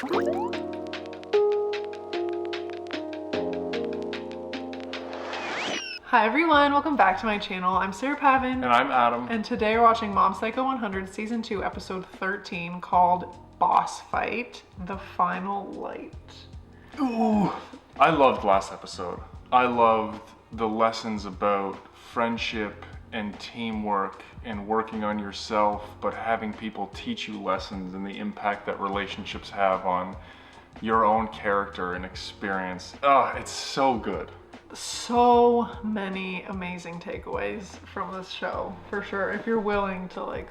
Hi everyone, welcome back to my channel. I'm Sarah Pavan. And I'm Adam. And today we're watching Mob Psycho 100 Season 2 Episode 13 called Boss Fight, The Final Light. Ooh, I loved last episode. I loved the lessons about friendship and teamwork and working on yourself, but having people teach you lessons and the impact that relationships have on your own character and experience. Oh, it's so good. So many amazing takeaways from this show, for sure, if you're willing to like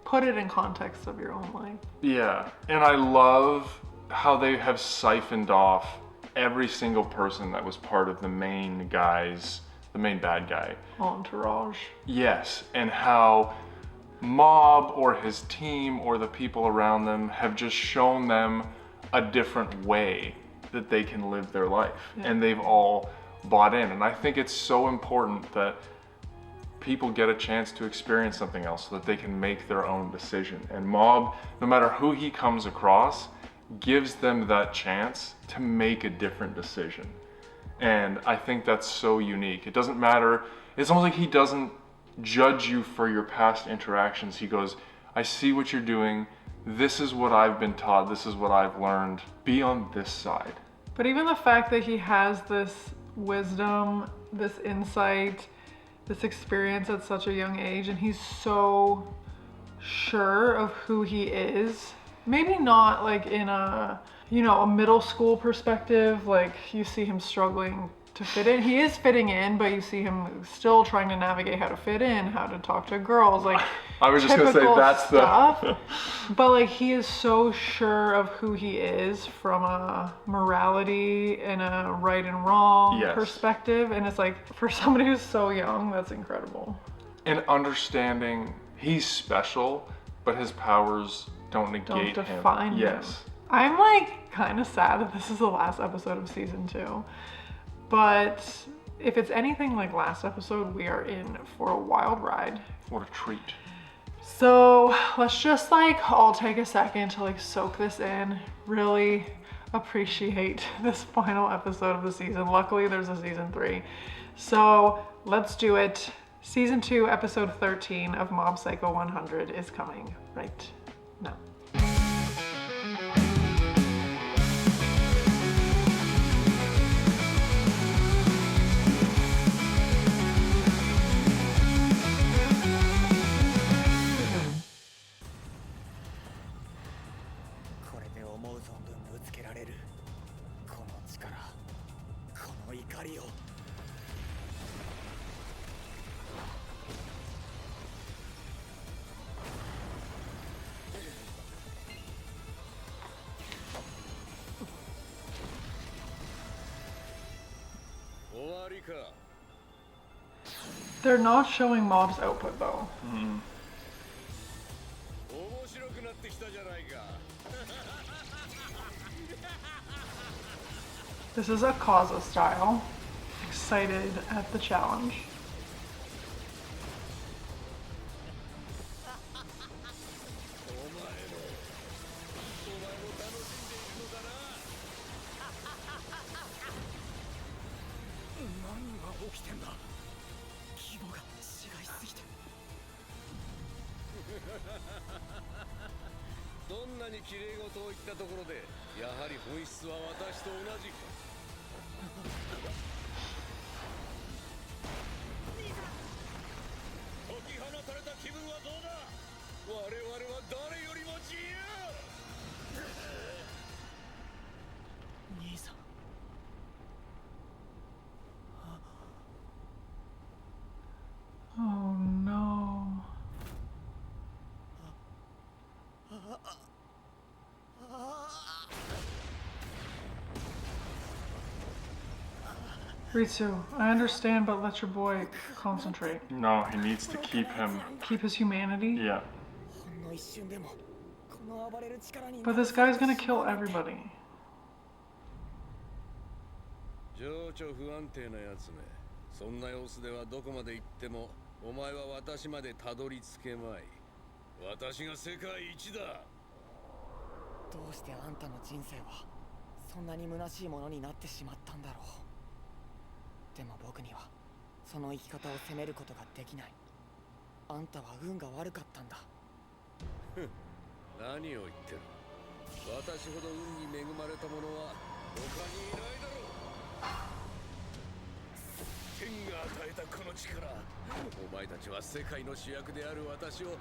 put it in context of your own life. Yeah, and I love how they have siphoned off every single person that was part of the main bad guy Entourage. Yes, and how Mob or his team or the people around them have just shown them a different way that they can live their life. Yeah. And they've all bought in. And I think it's so important that people get a chance to experience something else so that they can make their own decision. And Mob, no matter who he comes across, gives them that chance to make a different decision. And I think that's so unique. It doesn't matter. It's almost like he doesn't judge you for your past interactions. He goes, I see what you're doing. This is what I've been taught. This is what I've learned. Be on this side. But even the fact that he has this wisdom, this insight, this experience at such a young age, and he's so sure of who he is. Maybe not like in a middle school perspective, like you see him struggling to fit in. He is fitting in, but you see him still trying to navigate how to fit in, how to talk to girls, like I was just gonna say that's stuff. the But like he is so sure of who he is from a morality and a right and wrong perspective, and it's like for somebody who's so young, that's incredible. And understanding he's special, but his powers don't negate Don't define him. Yes. I'm like kind of sad that this is the last episode of season 2. But if it's anything like last episode, we are in for a wild ride. What a treat. So let's just like all take a second to like soak this in, really appreciate this final episode of the season. Luckily there's a season 3. So let's do it. Season 2, episode 13 of Mob Psycho 100 is coming right now. They're not showing Mob's output though. This is a Kaza style. Excited at the challenge. Oh no. Ritsu, I understand, but let your boy concentrate. No, he needs to keep his humanity? Yeah. But this guy's gonna kill everybody. 情緒不安定なやつめ。そんな様子ではどこまで行ってもお前は私までたどり着けまい。私が世界一だ。どうしてあんたの人生はそんなに虚しいものになってしまったんだろう。でも僕にはその生き方を責めることができない。あんたは運が悪かったんだ。何を言ってる。私ほど運に恵まれた者は他にいないだろう。天が与えたこの力、お前たちは世界の主役である私を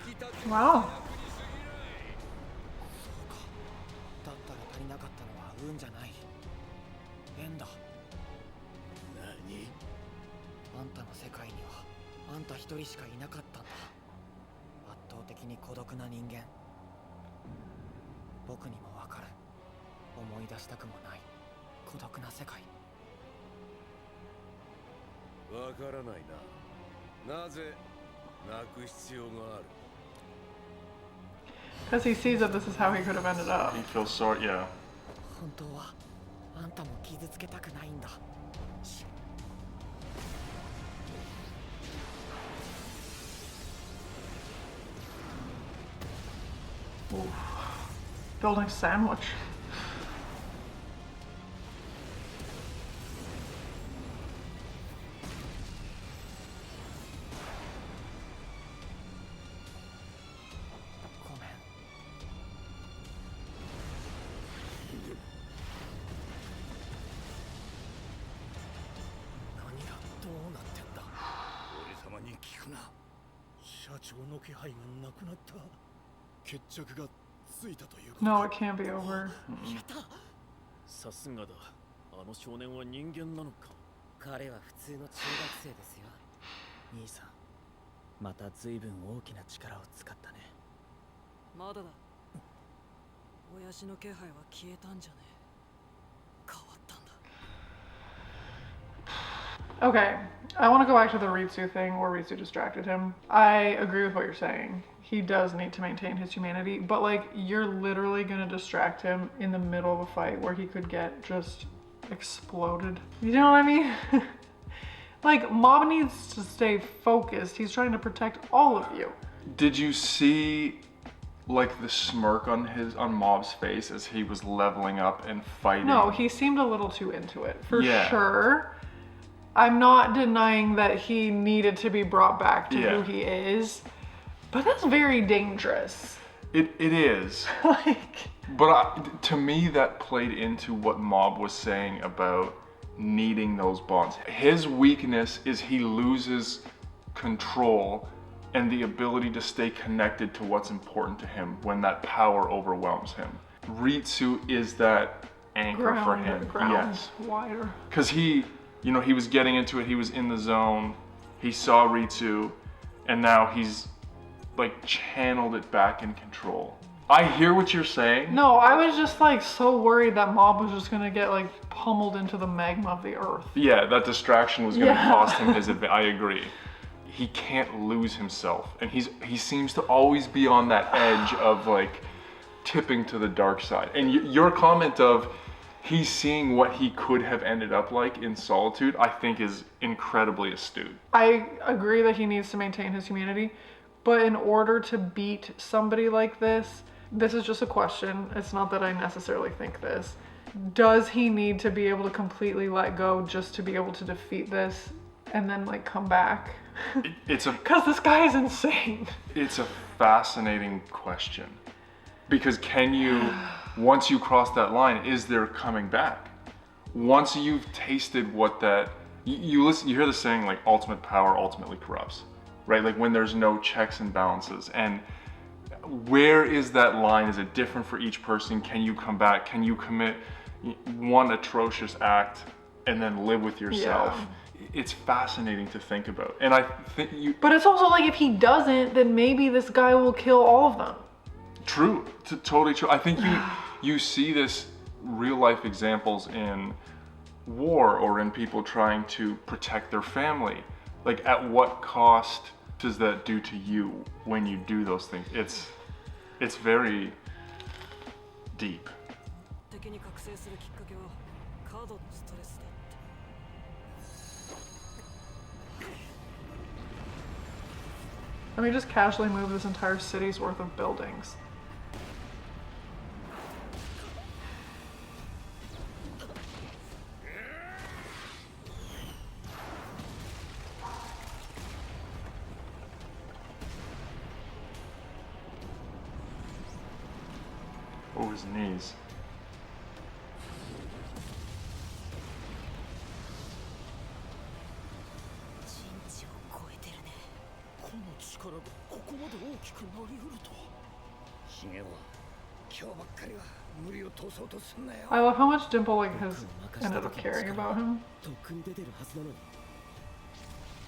引き立てる役に過ぎない。Wow. だったら足りなかったのは運じゃない、縁だ。何？あんたの世界にはあんた一人しかいなかったんだ。圧倒的に孤独な人間。僕にもわかる。思い出したくもない孤独な世界。わからないな。なぜ泣く必要がある。 Because he sees that this is how he could have ended up. He feels sorry, yeah. 本当はあんたも傷つけたくないんだ。Building sandwich. ごめん。何がどうなってんだ。俺様に聞くな。社長の気配がなくなった。決着がついたということ。 No, it can't be over. さすがだ。あの少年は人間なのか。彼は普通の中学生ですよ。兄さん、また随分大きな力を使ったね。まだだ。親父の気配は消えたんじゃねえ。変わったんだ。Okay, I want to go back to the Ritsu thing where Ritsu distracted him. I agree with what you're saying. He does need to maintain his humanity, but like, you're literally gonna distract him in the middle of a fight where he could get just exploded. You know what I mean? Like, Mob needs to stay focused. He's trying to protect all of you. Did you see like the smirk on Mob's face as he was leveling up and fighting? No, he seemed a little too into it, for Yeah. sure. I'm not denying that he needed to be brought back to Yeah. who he is, but that's very dangerous. It is. Like, But to me, that played into what Mob was saying about needing those bonds. His weakness is he loses control and the ability to stay connected to what's important to him when that power overwhelms him. Ritsu is that anchor for him. ground Yes. wider. Because he was getting into it, he was in the zone, he saw Ritsu, and now he's like channeled it back in control. I hear what you're saying. No, I was just like so worried that Mob was just gonna get like pummeled into the magma of the earth. Yeah, that distraction was going to Yeah. cost him his advantage. I agree. He can't lose himself, and he seems to always be on that edge of like tipping to the dark side. And your comment of he's seeing what he could have ended up like in solitude, I think is incredibly astute. I agree that he needs to maintain his humanity, but in order to beat somebody like this is just a question. It's not that I necessarily think this. Does he need to be able to completely let go just to be able to defeat this and then like come back? It's a Because this guy is insane. It's a fascinating question. Because can you, once you cross that line, is there coming back? Once you've tasted what that, you hear the saying like ultimate power ultimately corrupts, right? Like when there's no checks and balances. And where is that line? Is it different for each person? Can you come back? Can you commit one atrocious act and then live with yourself? Yeah. It's fascinating to think about. And I think But it's also like if he doesn't, then maybe this guy will kill all of them. True, totally true. I think you see this real life examples in war or in people trying to protect their family. Like at what cost does that do to you when you do those things? It's very deep. 敵に覚醒するきっかけは過度のストレスだって。Let me just casually move this entire city's worth of buildings. Oh, his knees. 人知を超えてるね。この力がここまで大きくなりうるとは。ヒゲは今日ばっかりは無理を通そうとすんなよ。 I love how much Dimple like has ended up caring about him. とっくに出てるはずなのに。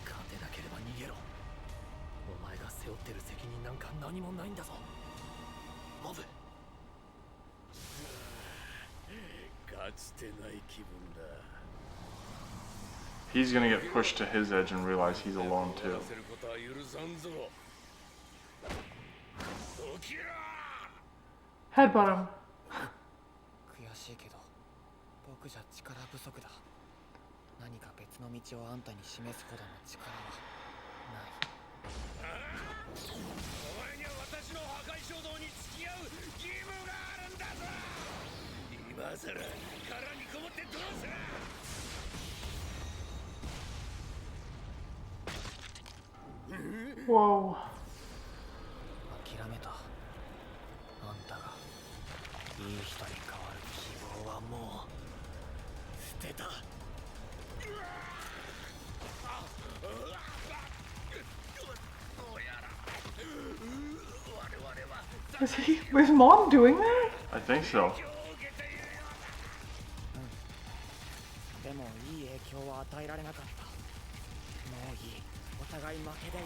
勝てなければ逃げろ。お前が背負ってる責任なんか何もないんだぞ。モブ。かつてない気分だ。 He's gonna get pushed to his edge and realize he's alone too. せることは許さんぞ。起きろ。 Headbutt him. 悔しいけど僕じゃ力不足だ。何か別の道をあんたに示すほどの力はない。お前には私の破壊衝動に付き合う義務があるんだぞ。今さら殻にこもってどうする。 Whoa. 諦めた。あんたがいい人に変わる希望はもう捨てた。 Is mom doing that? I think so. でもいい影響は与えられなかった。もういい。お互い負けでいい。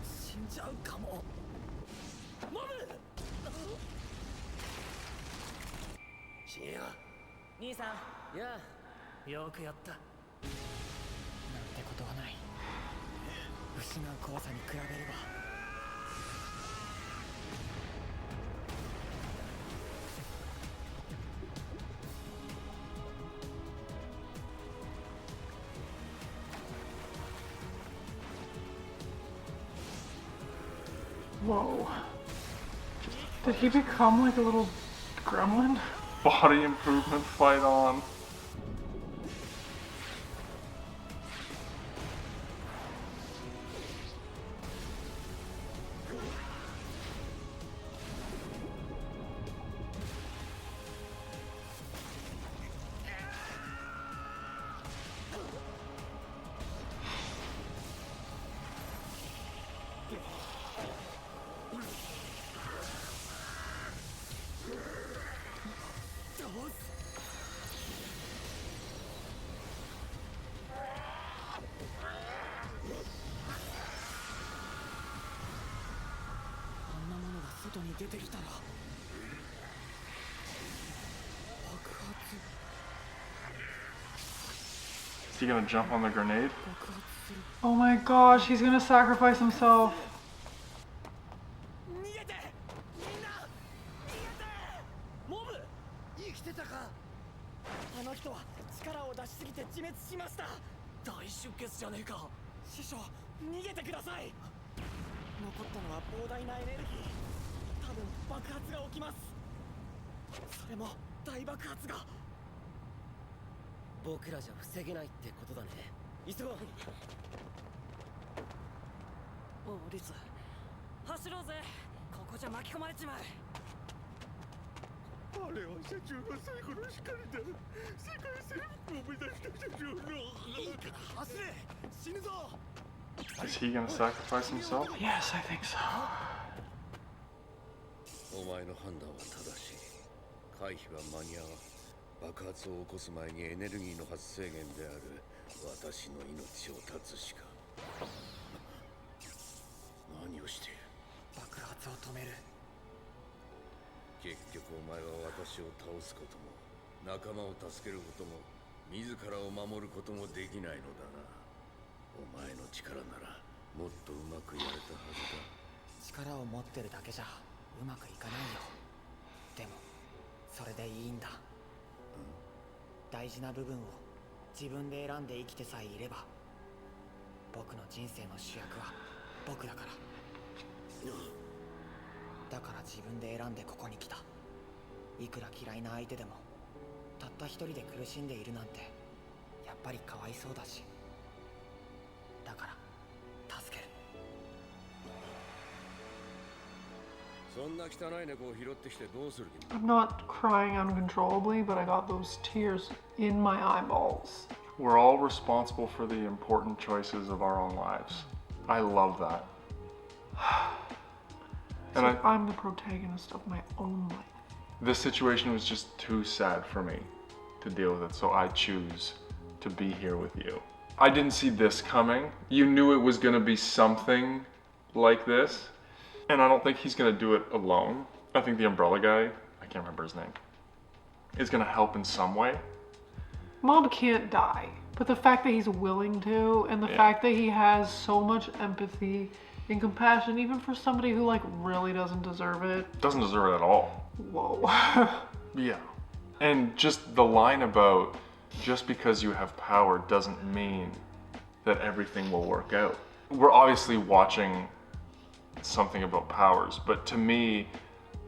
死んじゃうかも。モブ。ヒゲは兄さん。やあ、よくやった。なんてことはない。失う怖さに比べれば。 Whoa. Did he become like a little gremlin? Body improvement fight on. Is he gonna jump on the grenade? Oh my gosh, he's gonna sacrifice himself. 逃げて。みんな。逃げて。モブ。生きてたか。あの人は力を出しすぎて自滅しました。大出血じゃねえか。師匠、逃げてください。残ったのは膨大なエネルギー。多分爆発が起きます。それも大爆発が。僕らじゃ防げないってことだね。急ごう。おう、リツ。走ろうぜ。ここじゃ巻き込まれちまう。あれは社長の最後の光だ。世界征服を目指した社長の。いいから走れ。死ぬぞ。 Is he gonna sacrifice himself? Yes, I think so. お前の判断は正しい。回避は間に合わん。爆発を起こす前にエネルギーの発生源である私の命を絶つしか。何をしている。爆発を止める。結局お前は私を倒すことも仲間を助けることも自らを守ることもできないのだな。お前の力ならもっとうまくやれたはずだ。力を持ってるだけじゃうまくいかないよ。でもそれでいいんだ。大事な部分を自分で選んで生きてさえいれば、僕の人生の主役は僕だから。だから自分で選んでここに来た。いくら嫌いな相手でもたった一人で苦しんでいるなんてやっぱりかわいそうだし、だから助ける。そんな汚い猫を拾ってきてどうする気？ I'm not crying uncontrollably, but I got those tears in my eyeballs. We're all responsible for the important choices of our own lives. I love that. And I'm the protagonist of my own life. This situation was just too sad for me to deal with it, so I choose to be here with you. I didn't see this coming. You knew it was gonna be something like this, and I don't think he's gonna do it alone. I think the umbrella guy, I can't remember his name, is gonna help in some way. Mob can't die, but the fact that he's willing to, and the fact that he has so much empathy and compassion, even for somebody who like really doesn't deserve it. Doesn't deserve it at all. Whoa. Yeah. And just the line about just because you have power doesn't mean that everything will work out. We're obviously watching something about powers, but to me,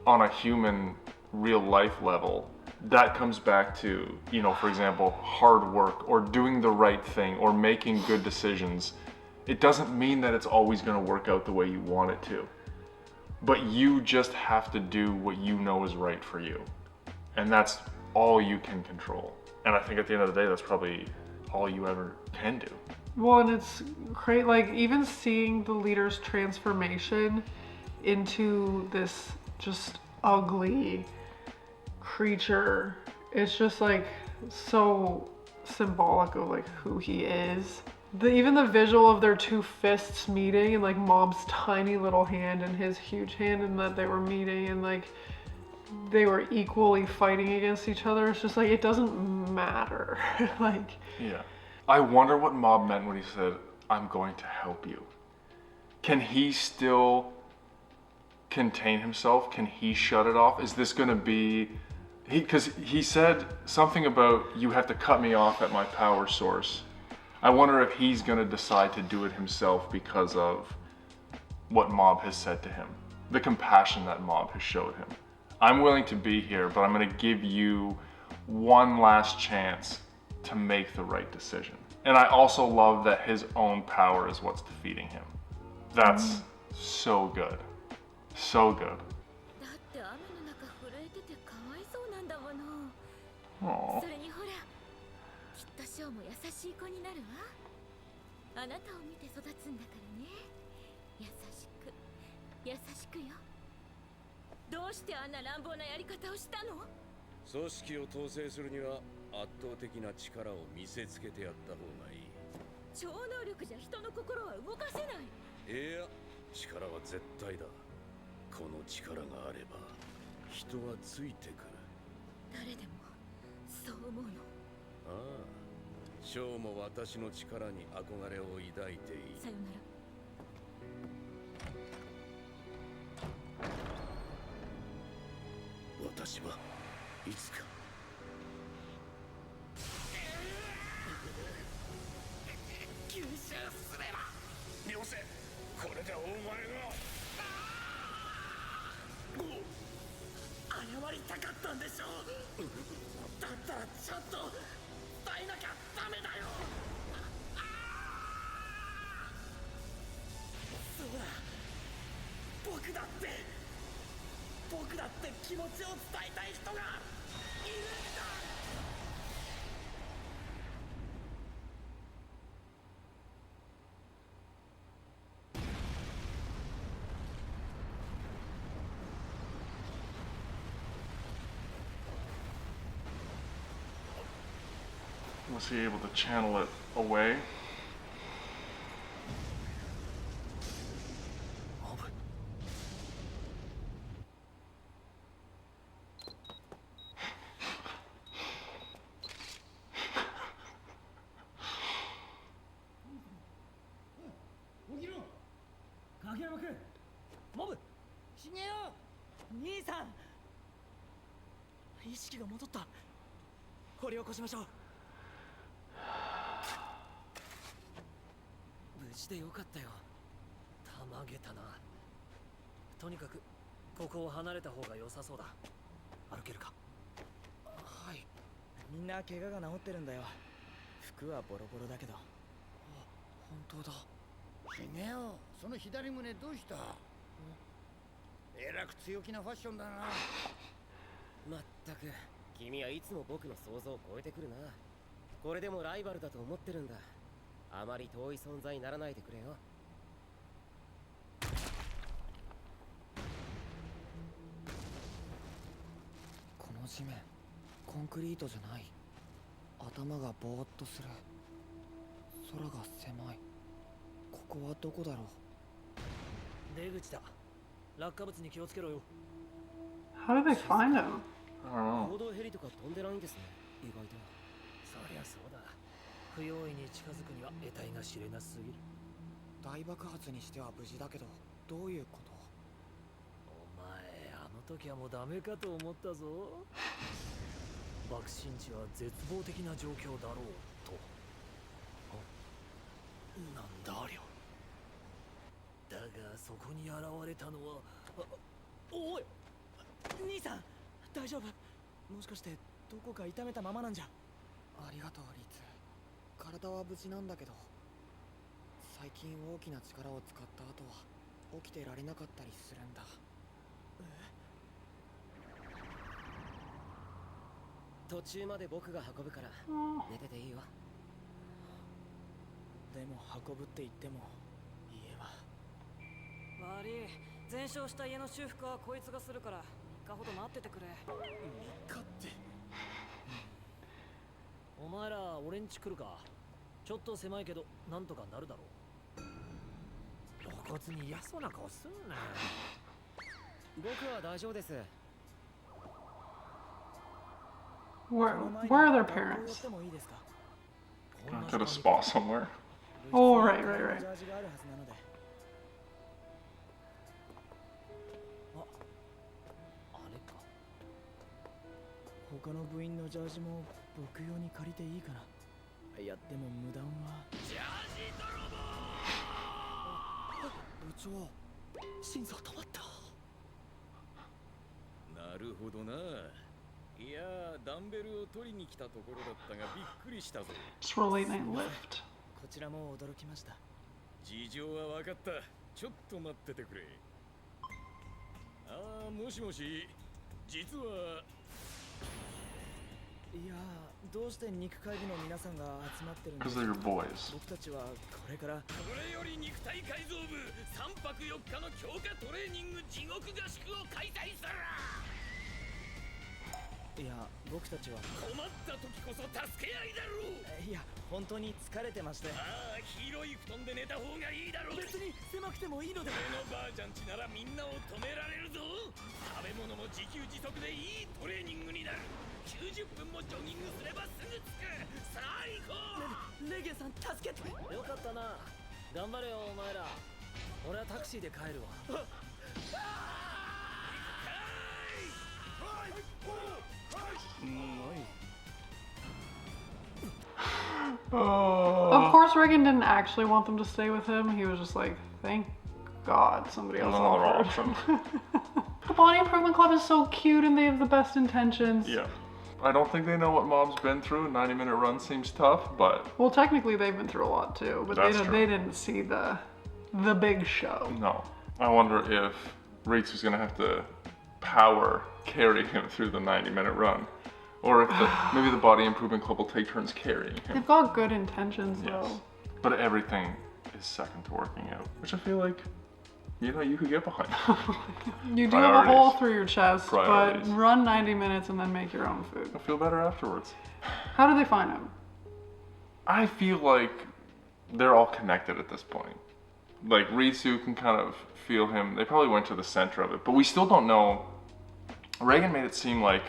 on a human real life level, that comes back to, you know, for example, hard work or doing the right thing or making good decisions. It doesn't mean that it's always going to work out the way you want it to. But you just have to do what you know is right for you. And that's all you can control. And I think at the end of the day, that's probably all you ever can do. Well, and it's great, like even seeing the leader's transformation into this just ugly creature, it's just like so symbolic of like who he is. Even the visual of their two fists meeting and like Mob's tiny little hand and his huge hand, and that they were meeting and like they were equally fighting against each other. It's just like, it doesn't matter. Like, yeah. I wonder what Mob meant when he said, "I'm going to help you." Can he still contain himself? Can he shut it off? Is this going to be... Because he said something about, "You have to cut me off at my power source." I wonder if he's going to decide to do it himself because of what Mob has said to him. The compassion that Mob has showed him. I'm willing to be here, but I'm going to give you one last chance to make the right decision. And I also love that his own power is what's defeating him. That's so good. So good. Aww. ショーも優しい子になるわ。あなたを見て育つんだからね。優しく、優しくよ。どうしてあんな乱暴なやり方をしたの？組織を統制するには圧倒的な力を見せつけてやった方がいい。超能力じゃ人の心は動かせない。いや、力は絶対だ。この力があれば人はついてくる。誰でもそう思うの。ああ。ショーも私の力に憧れを抱いていい。さよなら。私はいつか。吸収すれば。よせ、これでお前が。謝りたかったんでしょ。だったらちゃんと伝えなきゃダメだよ。そうだ、僕だって気持ちを伝えたい人がいるんだ。Was he able to channel it away? Mob! 死ねよ！兄さん！意識が戻った。掘り起こしましょう。無事でよかったよ。たまげたな。とにかくここを離れた方が良さそうだ。歩けるか？はい。みんな怪我が治ってるんだよ。服はボロボロだけど。あ、本当だ。ひげよ、その左胸どうした？えらく強気なファッションだな。まったく、君はいつも僕の想像を超えてくるな。これでもライバルだと思ってるんだ。あまり遠い存在にならないでくれよ。この地面、コンクリートじゃない。頭がぼーっとする。空が狭い。ここはどこだろう。出口だ。落下物に気をつけろよ。How do they find him? I don't 行動ヘリとか飛んでないんですね、意外と。そりゃそうだ。不用意に近づくには得体が知れなすぎる。大爆発にしては無事だけど、どういうこと？お前、あの時はもうダメかと思ったぞ。爆心地は絶望的な状況だろうと。なんだありゃ。だがそこに現れたのは、おい、兄さん、大丈夫？もしかしてどこか痛めたままなんじゃ。ありがとう、リツ。体は無事なんだけど、最近大きな力を使った後は起きてられなかったりするんだ。途中まで僕が運ぶから寝てていいわ。でも運ぶって言っても家は。悪い。全焼した家の修復はこいつがするから3日ほど待っててくれ。3日って。お前ら俺んち来るか。ちょっと狭いけどなんとかなるだろう。露骨に嫌そうな顔すんなよ。僕は大丈夫です。Where are their parents? to the spa somewhere. Oh, right. ジャージがあるはずなので。あれか。他の部員のジャージも僕用に借りていいかな。いや、でも無断は。ジャージ泥棒。部長、心臓止まった。なるほどな。いやー、ダンベルを取りに来たところだったがびっくりしたぞ。 Just for a late night lift. こちらも驚きました。事情は分かった。ちょっと待っててくれ。ああ、もしもし。実は。いやー、どうして肉会議の皆さんが集まってるんで Because す they're か？ your boys. 僕たちはこれから。これより肉体改造部3泊4日の強化トレーニング地獄合宿を開催する。いや、僕たちは。困った時こそ助け合いだろう。いや、本当に疲れてまして。ああ、広い布団で寝た方がいいだろう。別に狭くてもいいので。俺のばあちゃんちならみんなを止められるぞ。食べ物も自給自足でいいトレーニングになる。90分もジョギングすればすぐ着く。さあ行こう。レゲエさん、助けて。よかったな。頑張れよお前ら。俺はタクシーで帰るわ。Of course, Reagan didn't actually want them to stay with him. He was just like, thank God somebody else Another offered. option. The Body Improvement Club is so cute and they have the best intentions. Yeah. I don't think they know what Mom's been through. A 90-minute run seems tough, but Well, technically they've been through a lot too, but That's true. they didn't see the big show. no. I wonder if Writ is going to have to power carry him through the 90-minute run. Or if maybe the Body Improvement Club will take turns carrying him. They've got good intentions Yes. though. But everything is second to working out, which I feel like, you know, you could get behind. You do have a hole Priorities. through your chest, Priorities. but run 90 minutes and then make your own food. I feel better afterwards. How do they find him? I feel like they're all connected at this point. Like Ritsu can kind of feel him. They probably went to the center of it, but we still don't know. Reagan made it seem like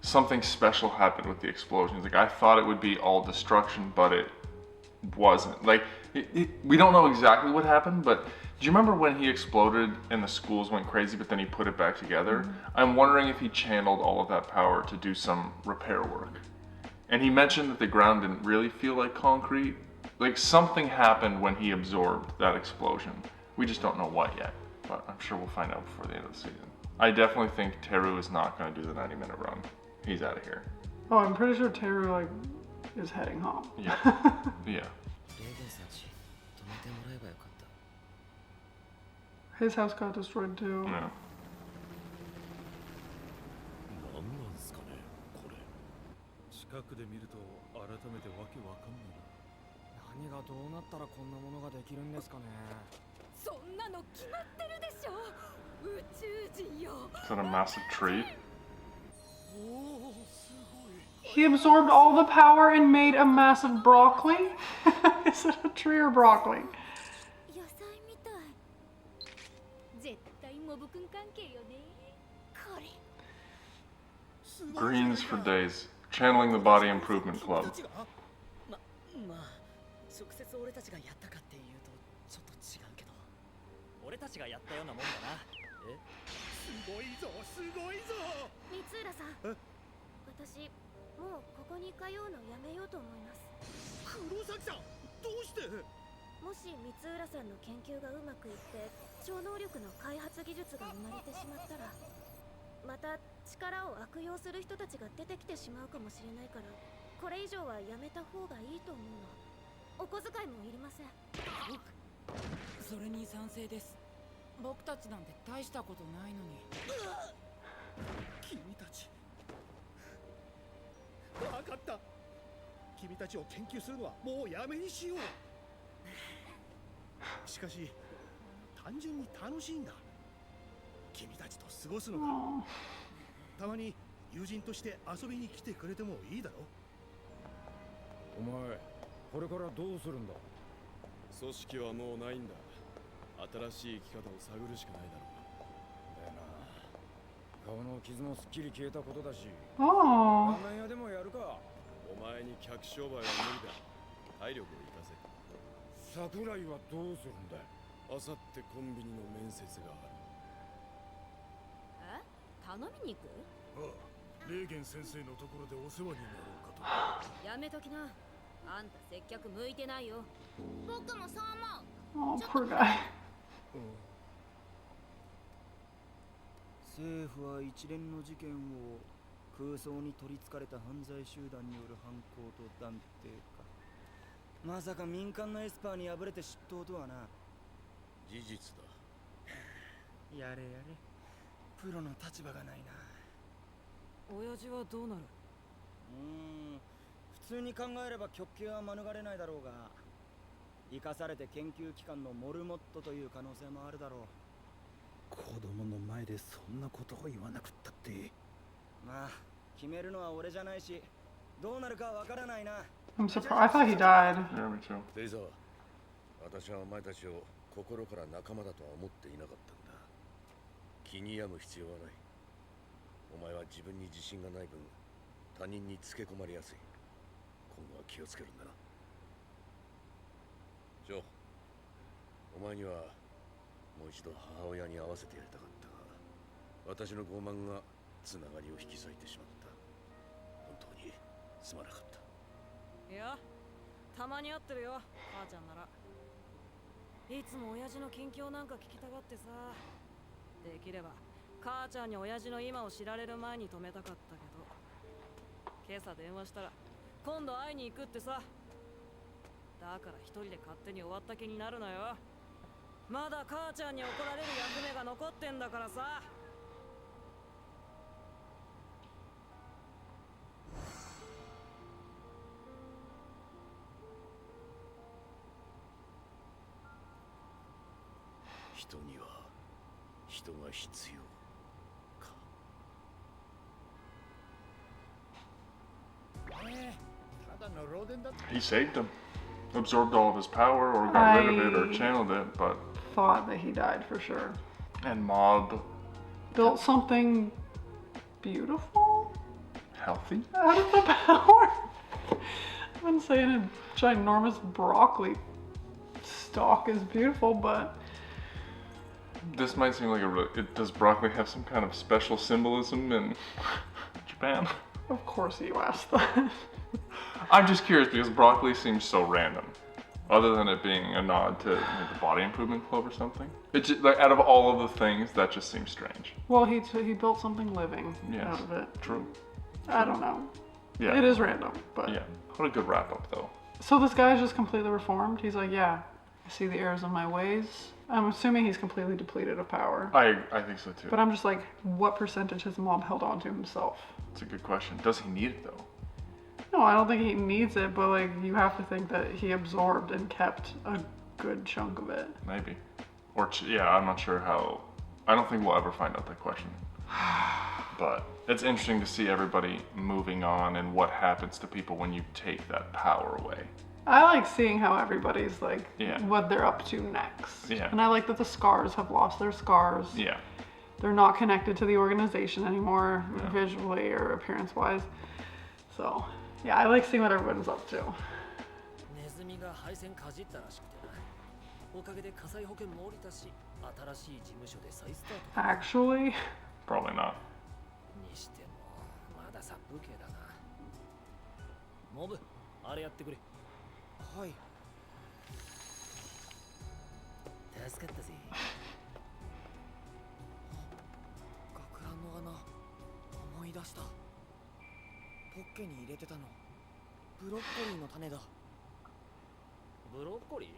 something special happened with the explosions. Like I thought it would be all destruction, but it wasn't. Like we don't know exactly what happened, but do you remember when he exploded and the schools went crazy, but then he put it back together? I'm wondering if he channeled all of that power to do some repair work. And he mentioned that the ground didn't really feel like concrete. Like something happened when he absorbed that explosion. We just don't know what yet, but I'm sure we'll find out before the end of the season. I definitely think Teru is not going to do the 90-minute run. He's out of here. Oh, I'm pretty sure Teru like is heading home. Yeah. Yeah. レーゲンさんち泊めてもらえばよかった。 His house got destroyed too. Yeah. なんなんすかねこれ。近くで見ると改めてわけわかんないな。何がどうなったらこんなものができるんですかね。そんなの決まってるでしょ。宇宙人よ。 Is that a massive tree? おおすごい。 He absorbed all the power and made a massive broccoli? Is it a tree or broccoli? 野菜みたい。絶対モブ君関係よね。これ。 Greens for days. Channeling the Body Improvement Club. まあ直接俺たちがやったかっていうとちょっと違うけど、俺たちがやったようなもんだな。え？すごいぞすごいぞ。三浦さん。私もうここに通うのやめようと思います。黒崎さんどうして？もし三浦さんの研究がうまくいって超能力の開発技術が生まれてしまったら、また力を悪用する人たちが出てきてしまうかもしれないから、これ以上はやめた方がいいと思うの。お小遣いもいりません。それに賛成です。僕たちなんて大したことないのに。君たち。分かった。君たちを研究するのはもうやめにしよう。しかし単純に楽しいんだ。君たちと過ごすのが。たまに友人として遊びに来てくれてもいいだろ。お前これからどうするんだ？組織はもうないんだ。新しい生き方を探るしかないだろう。だよな。顔の傷もすっきり消えたことだし。 Oh. ラーメン屋でもやるか。お前に客商売は無理だ。体力を生かせ。桜井はどうするんだ？あさってコンビニの面接がある。え？頼みに行く？ああ、レーゲン先生のところでお世話になろうかと。やめときな。あんた接客向いてないよ。僕もそうOh, 思う。poor guy. 政府は一連の事件を空想に取りつかれた犯罪集団による犯行と断定か。まさか民間のエスパーに敗れて出頭とはな。事実だ。やれやれ、プロの立場がないな。親父はどうなる？普通に考えれば極刑は免れないだろうが、生かされて研究機関のモルモットという可能性もあるだろう。子供の前でそんなことを言わなくったって。まあ決めるのは俺じゃないし、どうなるかわからないな。 I'm surprised. I thought he died. Yeah, me too. レイザー、私はお前たちを心から仲間だとは思っていなかったんだ。気に病む必要はない。お前は自分に自信がない分、他人につけ込まれやすい。今後は気をつけるんだな。ジョー、お前にはもう一度母親に会わせてやりたかったが、私の傲慢がつながりを引き裂いてしまった。本当にすまなかった。いや、たまに会ってるよ、母ちゃんなら。いつも親父の近況なんか聞きたがってさ。できれば母ちゃんに親父の今を知られる前に止めたかったけど、今朝電話したら今度会いに行くってさ。だから一人で勝手に終わった気になるのよ。まだ母ちゃんに怒られる役目が残ってんだからさ。人には人が必要か。ただの漏電だ。 He saved him. Absorbed all of his power or got rid of it or channeled it, but... Thought that he died for sure. And Mob... Built something beautiful Healthy? out of the power. I wouldn't say a ginormous broccoli stalk is beautiful, but... This might seem like does broccoli have some kind of special symbolism in Japan? Of course you asked that. I'm just curious because broccoli seems so random. Other than it being a nod to like, the Body Improvement Club or something. It just, like, out of all of the things, that just seems strange. Well, he built something living Yes, out of it. true. I don't know. Yeah. It is random, but Yeah. What a good wrap up though. So this guy's just completely reformed. He's like, yeah, I see the errors of my ways. I'm assuming he's completely depleted of power. I think so too. But I'm just like, what percentage has Mob held on to himself? It's a good question. Does he need it though? No, I don't think he needs it, but like you have to think that he absorbed and kept a good chunk of it. Maybe. Or yeah, I'm not sure how. I don't think we'll ever find out that question. But it's interesting to see everybody moving on and what happens to people when you take that power away. I like seeing how everybody's like, Yeah. what they're up to next. Yeah. And I like that the scars have lost their scars. Yeah. They're not connected to the organization anymore, Yeah. visually or appearance-wise. So, yeah, I like seeing what everyone's up to. ネズミが配線かじったらしくてな。おかげで火災保険も降りたし、新しい事務所で再スタート。 Actually, Probably not. にしてもまだ殺風景だな。モブ、あれやってくれ。はい。助かったぜ。学ランの穴思い出した。ポッケに入れてたのブロッコリーの種だ。ブロッコリー？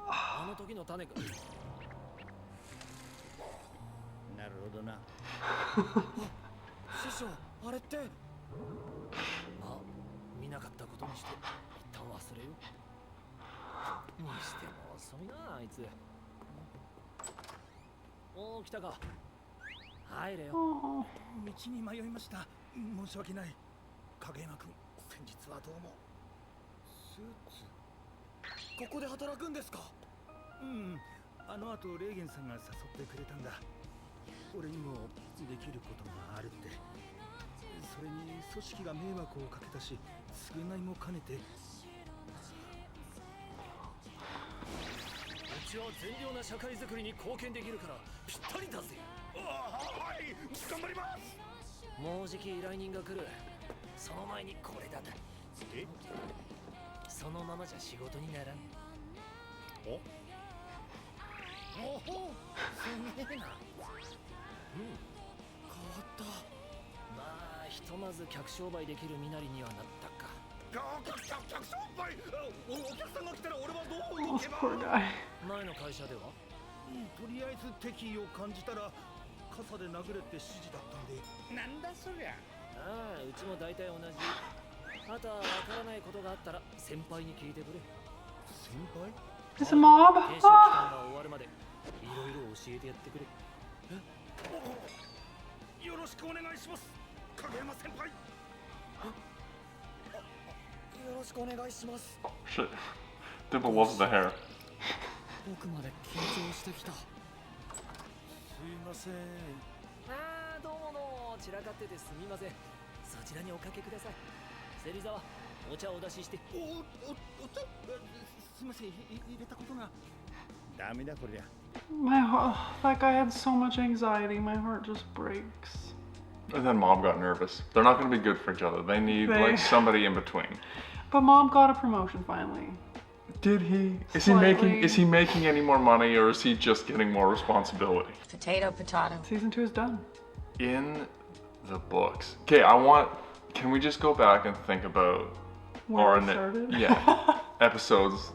あの時の種か。なるほどな。師匠、あれって。あ、見なかったことにして一旦忘れよう。にしても遅いなあいつ。おお、来たか。入れよ。oh, 道に迷いました。申し訳ない。影山君、先日はどうも。スーツ。ここで働くんですか？うん。あの後レーゲンさんが誘ってくれたんだ。俺にもできることがあるって。それに組織が迷惑をかけたし、償いも兼ねて。うちは善良な社会づくりに貢献できるからぴったりだぜ。はい、頑張ります。もうじき依頼人が来る。その前にこれだ。え？そのままじゃ仕事にならん。おお、すげえな。うん、変わった。まあひとまず客商売できる身なりにはなったか。客商売。お客さんが来たら俺はどう this poor guy. 前の会社では？とりあえず敵意を感じたら傘で殴れって指示だったんで。なんだそりゃ。ああ、うちも大体同じ。あとはわからないことがあったら先輩に聞いてくれ。先輩？ Is it Mob? 研修期間が終わるまでいろいろ教えてやってくれ。よろしくお願いします。影山先輩。よろしくお願いします。 Shit. Dimple loves the hair. 僕まで緊張してきた。すいません。ああ、どうもどうも、散らかっててすみません。そちらにおかけください。芹沢、お茶をお出しして。お茶？すいません、入れたことが。ダメだこりゃ。That guy had so much anxiety, my heart just breaks. And then Mob got nervous. They're not going to be good for each other. They need like somebody in between. But Mob got a promotion finally. Did he? Is Slightly. he making any more money, or is he just getting more responsibility? Potato, potato. Season 2 is done. In the books. Okay, can we just go back and think about Where it started? Yeah. Episodes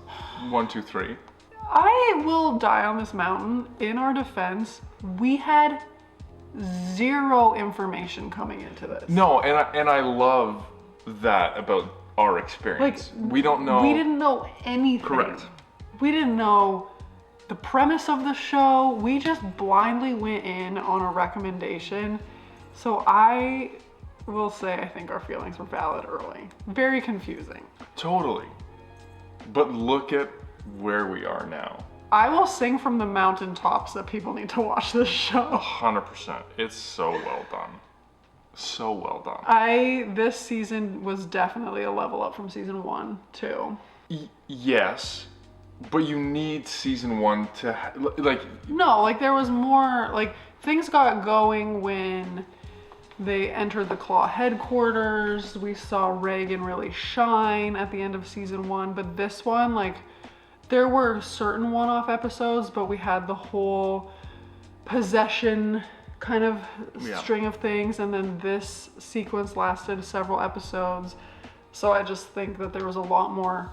1, 2, 3. I will die on this mountain. In our defense, we had zero information coming into this. No, and I love that about our experience. We don't know. We didn't know anything. Correct. We didn't know the premise of the show. We just blindly went in on a recommendation. So I will say I think our feelings were valid early. Very confusing. Totally. But look at where we are now. I will sing from the mountaintops that people need to watch this show. 100%. It's so well done. So well done. This season was definitely a level up from season 1 too. Yes, but you need season 1 to No, like there was more, like things got going when they entered the Claw headquarters. We saw Reagan really shine at the end of season 1, but this one, like, there were certain one-off episodes, but we had the whole possession kind of Yeah. string of things, and then this sequence lasted several episodes. So I just think that there was a lot more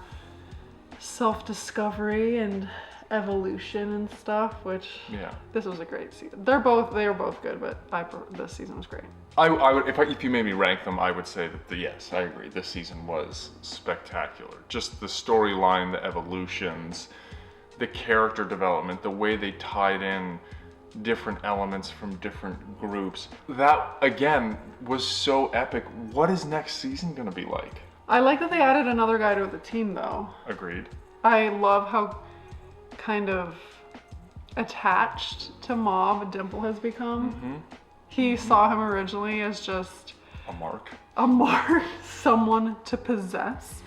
self-discovery and evolution and stuff, which Yeah. this was a great season. They were both good, but this season was great. I would, if you made me rank them, I would say that yes, I agree. This season was spectacular. Just the storyline, the evolutions, the character development, the way they tied in different elements from different groups. That again was so epic. What is next season gonna be like? I like that they added another guy to the team though. Agreed. I love how kind of attached to Mob Dimple has become. Mm-hmm. He saw him originally as just A mark. someone to possess,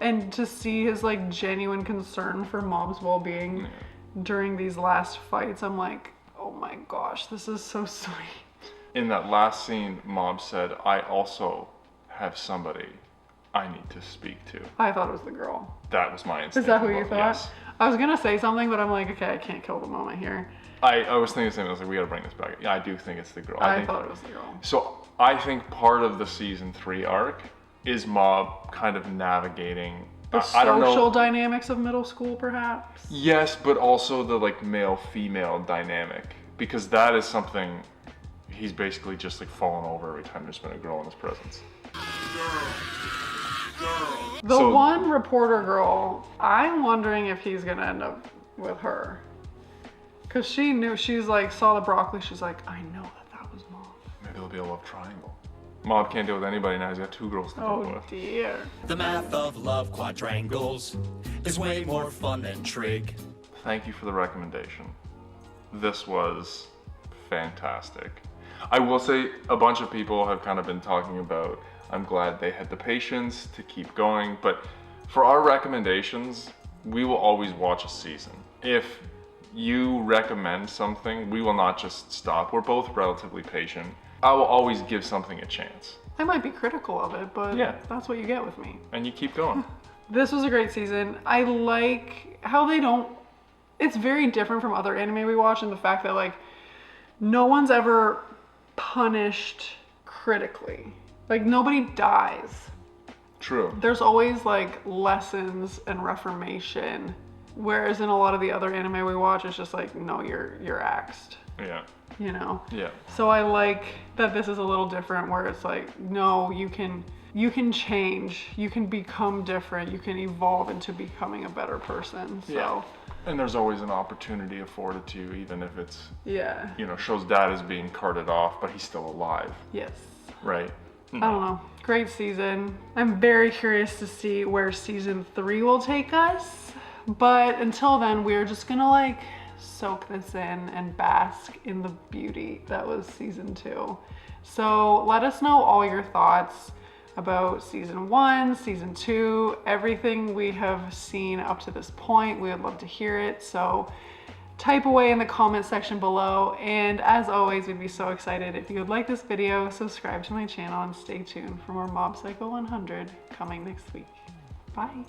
and to see his like genuine concern for Mob's well-being during these last fights, I'm like, oh my gosh, this is so sweet. In that last scene, Mob said, I also have somebody I need to speak to. I thought it was the girl. That was my instinct. Is that who you thought? Yes. I was gonna say something, but I'm like, okay, I can't kill the moment here. I was thinking the same. I was like, we gotta bring this back. Yeah, I do think it's the girl. I thought it was the girl. So I think part of the season 3 arc is Mob kind of navigating The I don't know. social dynamics of middle school, perhaps? Yes, but also the like male-female dynamic, because that is something he's basically just like fallen over every time there's been a girl in his presence. The one reporter girl, I'm wondering if he's gonna end up with her. Cause she knew, she's like, saw the broccoli, she's like, I know that was Mom. Maybe it'll be a love triangle. Mob can't deal with anybody now, he's got 2 girls to deal with. Oh dear. The math of love quadrangles is way more fun than trig. Thank you for the recommendation. This was fantastic. I will say a bunch of people have kind of been talking about, I'm glad they had the patience to keep going, but for our recommendations, we will always watch a season. If you recommend something, we will not just stop. We're both relatively patient. I will always give something a chance. I might be critical of it, but Yeah. that's what you get with me. And you keep going. This was a great season. I like how they don't, it's very different from other anime we watch in the fact that like, no one's ever punished critically. Like nobody dies. True. There's always like lessons and reformation. Whereas in a lot of the other anime we watch, it's just like, no, you're axed. Yeah. You know? Yeah. So I like that this is a little different where it's like, no, you can change, you can become different, you can evolve into becoming a better person. So Yeah. And there's always an opportunity afforded to you, even if it's, yeah. you know, shows dad is being carted off, but he's still alive. Yes. Right? I don't know. Great season. I'm very curious to see where season 3 will take us. But until then, we're just gonna like soak this in and bask in the beauty that was season 2. So let us know all your thoughts about season 1, season 2, everything we have seen up to this point. We would love to hear it. So type away in the comment section below. And as always, we'd be so excited if you would like this video, subscribe to my channel, and stay tuned for more Mob Psycho 100 coming next week. Bye.